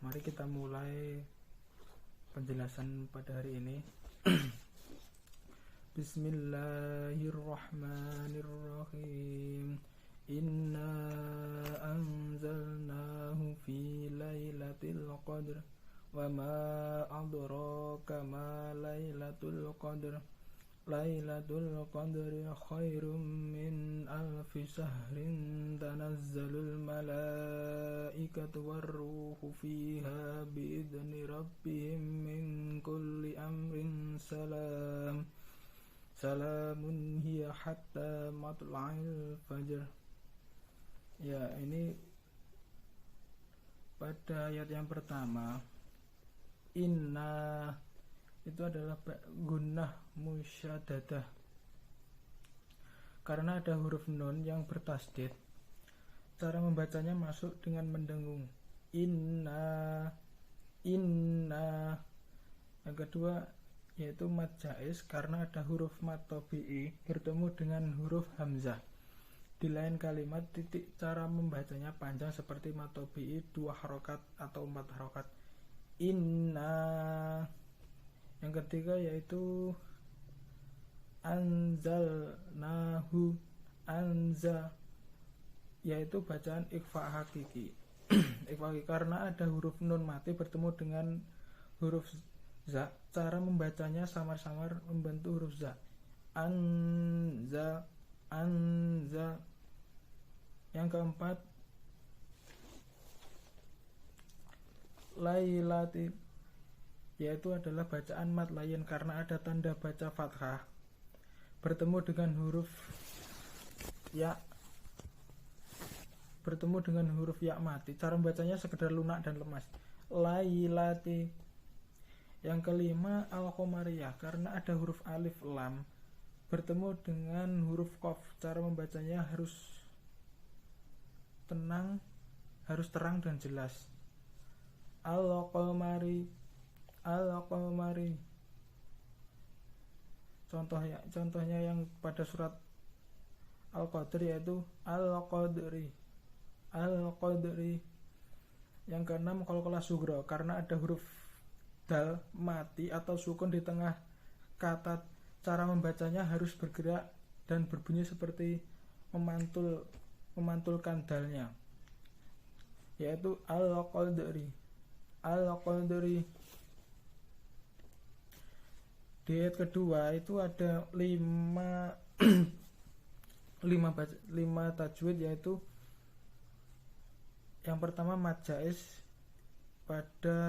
Mari kita mulai penjelasan pada hari ini. Bismillahirrahmanirrahim. Inna anzalnahu fi lailatul qadr wa ma adraka ma lailatul qadr. Lailatul qadri khairum min alfi syahrin tanazzalul malaikatu warruhu fiha biidzni rabbihim min kulli amrin salamun hiya hatta matla'il fajr. Ya, ini pada ayat yang pertama, inna itu adalah gunnah musyaddadah karena ada huruf nun yang bertasdid. Cara membacanya masuk dengan mendengung, inna. Yang kedua yaitu mad jaiz karena ada huruf mad tabi'i bertemu dengan huruf hamzah di lain kalimat titik. Cara membacanya panjang seperti mad tabi'i 2 harokat atau 4 harokat, inna. Yang ketiga yaitu anzalnahu, yaitu bacaan ikhfa hakiki. Ikhfa hakiki karena ada huruf nun mati bertemu dengan huruf za. Cara membacanya samar-samar membentuk huruf za, anza. Yang keempat lailati, yaitu adalah bacaan mad lain karena ada tanda baca fathah bertemu dengan huruf ya mati. Cara membacanya sekedar lunak dan lemas, lailati. Yang kelima al-qamariyah karena ada huruf alif lam bertemu dengan huruf qaf. Cara membacanya harus tenang, harus terang dan jelas, al-qamari. Contohnya yang pada surat Al-Qadr yaitu al-qadri. Yang keenam qalqalah sughra karena ada huruf dal mati atau sukun di tengah kata. Cara membacanya harus bergerak dan berbunyi seperti memantulkan dalnya, yaitu al-qadri. Di ayat kedua itu ada 5 tajwid, yaitu yang pertama mad jaiz pada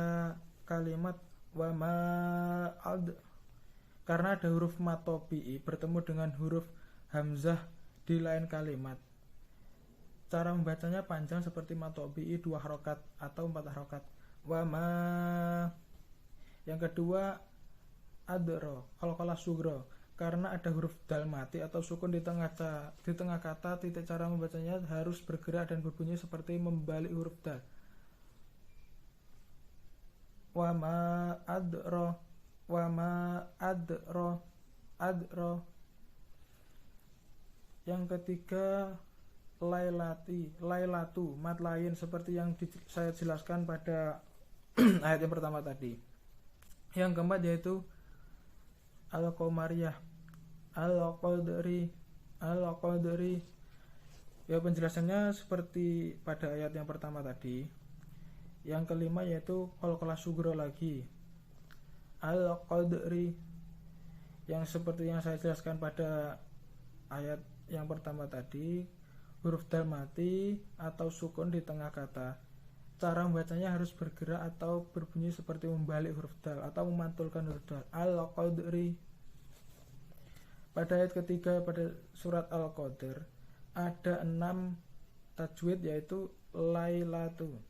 kalimat wa ma ad karena ada huruf mad tabi'i bertemu dengan huruf hamzah di lain kalimat. Cara membacanya panjang seperti mad tabi'i 2 harokat atau 4 harokat, wa ma. Yang kedua adro, qalqalah sughra karena ada huruf dal mati atau sukun di tengah kata. Titik cara membacanya harus bergerak dan berbunyi seperti membalik huruf dal, wa ma adro. Yang ketiga lailatu, mad lain seperti yang saya jelaskan pada ayat yang pertama tadi. Yang keempat yaitu al-qamariyah, al-qadri. Ya, penjelasannya seperti pada ayat yang pertama tadi. Yang kelima yaitu qalqalah sughra lagi, al-qadri, yang seperti yang saya jelaskan pada ayat yang pertama tadi, huruf dal mati atau sukun di tengah kata. Cara membacanya harus bergerak atau berbunyi seperti membalik huruf dal atau memantulkan huruf dal, al-qadri. Pada ayat ketiga pada surat Al-Qadr ada 6 tajwid yaitu lailatu,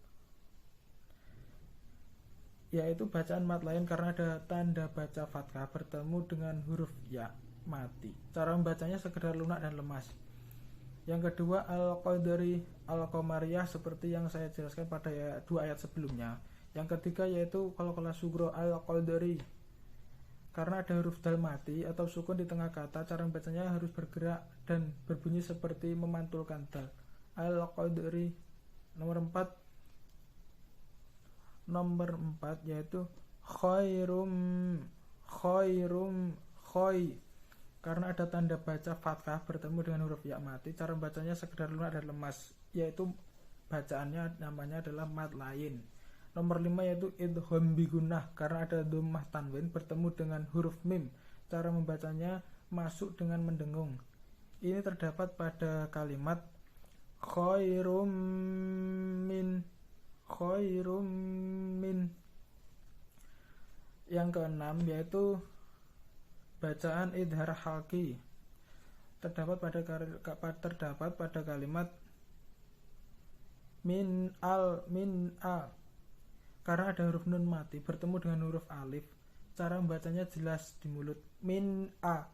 yaitu bacaan mad lain karena ada tanda baca fathah bertemu dengan huruf ya mati. Cara membacanya sekedar lunak dan lemas. Yang kedua al-qadri, al-qamariyah seperti yang saya jelaskan pada 2 ayat sebelumnya. Yang ketiga yaitu qalqalah sughra, al-qadri karena ada huruf dal mati atau sukun di tengah kata. Cara membacanya harus bergerak dan berbunyi seperti memantulkan dal, al-qadri. Nomor 4 Nomor 4 yaitu khairum khairum khoi. Karena ada tanda baca fathah bertemu dengan huruf ya mati, cara bacanya sekedar lunak dan lemas, yaitu bacaannya namanya adalah mat lain. Nomor 5 yaitu idgham bigunah, karena ada dhammah tanwin bertemu dengan huruf mim, cara membacanya masuk dengan mendengung. Ini terdapat pada kalimat khairum min khairum min. Yang keenam yaitu bacaan idhar halki, terdapat pada kalimat min al, karena ada huruf nun mati bertemu dengan huruf alif, cara membacanya jelas di mulut min a,